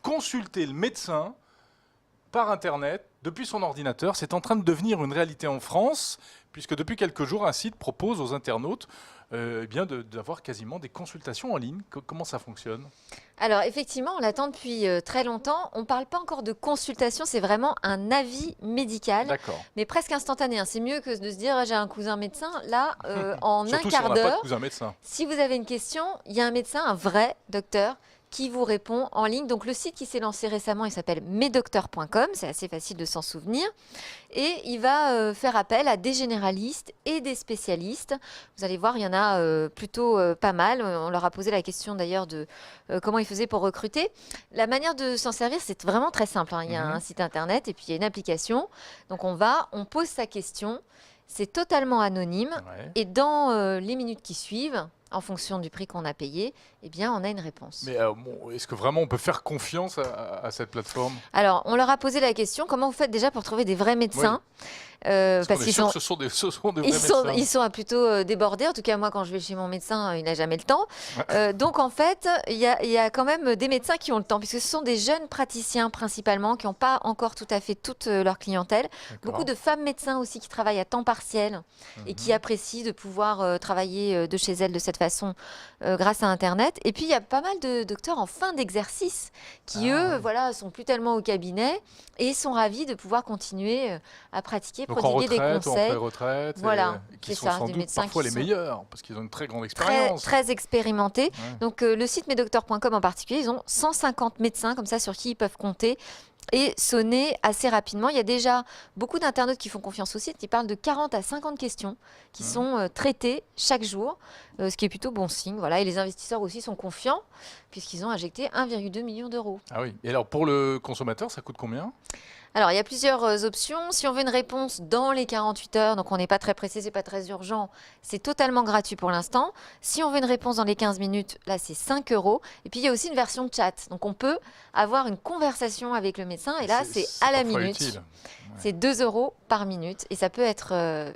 consulter le médecin par Internet, depuis son ordinateur. C'est en train de devenir une réalité en France, puisque depuis quelques jours, un site propose aux internautes d'avoir quasiment des consultations en ligne. Comment ça fonctionne? Alors effectivement, on l'attend depuis très longtemps. On ne parle pas encore de consultation, c'est vraiment un avis médical, mais presque instantané. C'est mieux que de se dire j'ai un cousin médecin. Là, en Surtout un quart si on n'a pas de d'heure, cousin médecin. si vous avez une question, il y a un médecin, un vrai docteur, qui vous répond en ligne. Donc le site qui s'est lancé récemment, il s'appelle mesdocteurs.com, c'est assez facile de s'en souvenir. Et il va faire appel à des généralistes et des spécialistes. Vous allez voir, il y en a plutôt pas mal. On leur a posé la question d'ailleurs de comment ils faisaient pour recruter. La manière de s'en servir, c'est vraiment très simple. Il y a un site internet et puis il y a une application. Donc on pose sa question. C'est totalement anonyme. Et dans les minutes qui suivent, en fonction du prix qu'on a payé, eh bien, on a une réponse. Mais est-ce que vraiment on peut faire confiance à cette plateforme? Alors, on leur a posé la question, comment vous faites déjà pour trouver des vrais médecins? Parce qu'ils sont, ce sont des vrais médecins. Ils sont plutôt débordés. En tout cas, moi, quand je vais chez mon médecin, il n'a jamais le temps. Donc, en fait, il y a quand même des médecins qui ont le temps, puisque ce sont des jeunes praticiens principalement, qui n'ont pas encore tout à fait toute leur clientèle. Beaucoup de femmes médecins aussi qui travaillent à temps partiel et qui apprécient de pouvoir travailler de chez elles de cette façon grâce à Internet. Et puis, il y a pas mal de docteurs en fin d'exercice qui, eux, sont plus tellement au cabinet et sont ravis de pouvoir continuer à pratiquer, donc prodiguer des conseils. En pré-retraite, qui sont sans doute parfois les meilleurs, parce qu'ils ont une très grande expérience. Très expérimentés. Donc le site mesdocteurs.com en particulier, ils ont 150 médecins comme ça sur qui ils peuvent compter et sonner assez rapidement. Il y a déjà beaucoup d'internautes qui font confiance au site. Ils parlent de 40 à 50 questions qui sont traitées chaque jour, ce qui est plutôt bon signe. Voilà. Et les investisseurs aussi sont confiants puisqu'ils ont injecté 1,2 million d'euros. Ah oui. Et alors pour le consommateur, ça coûte combien ? Alors, il y a plusieurs options. Si on veut une réponse dans les 48 heures, donc on n'est pas très pressé, c'est pas très urgent, c'est totalement gratuit pour l'instant. Si on veut une réponse dans les 15 minutes, là, c'est 5 €. Et puis, il y a aussi une version chat. Donc, on peut avoir une conversation avec le médecin. Et là, c'est à la minute. C'est 2 € par minute. Et ça peut être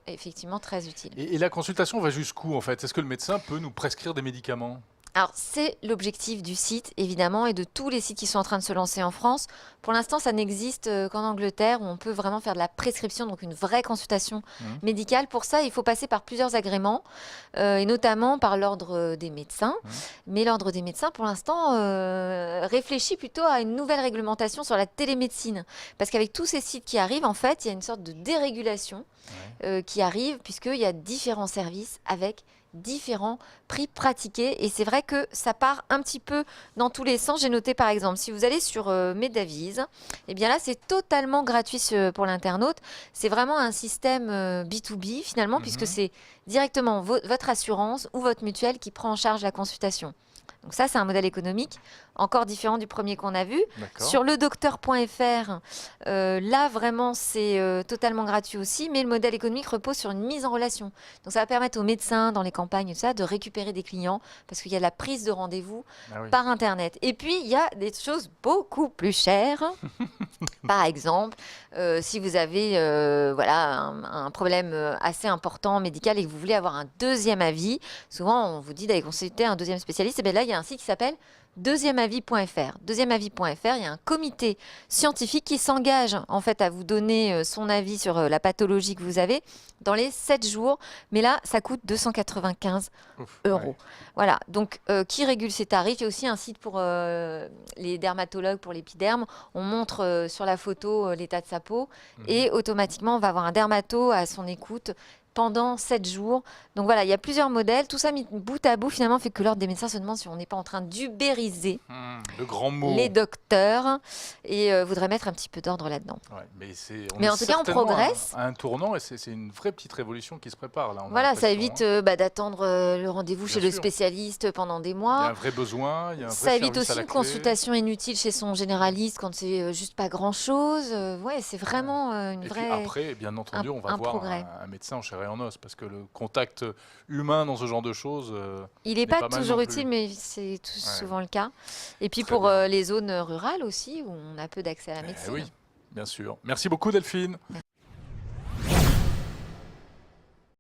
effectivement très utile. Et la consultation va jusqu'où, en fait? Est-ce que le médecin peut nous prescrire des médicaments? Alors, c'est l'objectif du site, évidemment, et de tous les sites qui sont en train de se lancer en France. Pour l'instant, ça n'existe qu'en Angleterre, où on peut vraiment faire de la prescription, donc une vraie consultation médicale. Pour ça, il faut passer par plusieurs agréments, et notamment par l'ordre des médecins. Mais l'ordre des médecins, pour l'instant, réfléchit plutôt à une nouvelle réglementation sur la télémédecine. Parce qu'avec tous ces sites qui arrivent, en fait, il y a une sorte de dérégulation qui arrive, puisqu'il y a différents services avec différents prix pratiqués, et c'est vrai que ça part un petit peu dans tous les sens. J'ai noté par exemple, si vous allez sur Medavise, et bien là c'est totalement gratuit pour l'internaute. C'est vraiment un système B2B finalement, puisque c'est directement votre assurance ou votre mutuelle qui prend en charge la consultation. Donc ça, c'est un modèle économique encore différent du premier qu'on a vu. Sur ledocteur.fr, là, vraiment, c'est totalement gratuit aussi, mais le modèle économique repose sur une mise en relation. Donc ça va permettre aux médecins dans les campagnes et tout ça, de récupérer des clients, parce qu'il y a la prise de rendez-vous par Internet. Et puis, il y a des choses beaucoup plus chères. Par exemple, si vous avez un problème assez important médical et que vous voulez avoir un deuxième avis, souvent on vous dit d'aller consulter un deuxième spécialiste. Et bien là, il y a un site qui s'appelle deuxièmeavis.fr. Deuxièmeavis.fr, il y a un comité scientifique qui s'engage en fait à vous donner son avis sur la pathologie que vous avez dans les 7 jours. Mais là, ça coûte 295 €. Voilà, donc qui régule ces tarifs? Il y a aussi un site pour les dermatologues, pour l'épiderme. On montre sur la photo l'état de sa peau et automatiquement, on va avoir un dermato à son écoute pendant 7 jours. Donc voilà, il y a plusieurs modèles. Tout ça mis bout à bout, finalement, fait que l'ordre des médecins se demande si on n'est pas en train d'ubériser le grand mot, les docteurs, et voudrait mettre un petit peu d'ordre là-dedans. Mais en tout cas, on progresse. À un tournant, et c'est une vraie petite révolution qui se prépare. Là, voilà, ça évite d'attendre le rendez-vous chez le spécialiste pendant des mois. Il y a un vrai besoin. Il y a un vrai ça évite aussi une clé. Consultation inutile chez son généraliste quand c'est juste pas grand-chose. C'est vraiment une vraie. Et puis après, bien entendu, on va voir un médecin en chair et en os, parce que le contact humain dans ce genre de choses, il n'est pas toujours utile, mais c'est souvent le cas. Et puis pour les zones rurales aussi, où on a peu d'accès à la médecine. Oui, bien sûr. Merci beaucoup Delphine. Merci.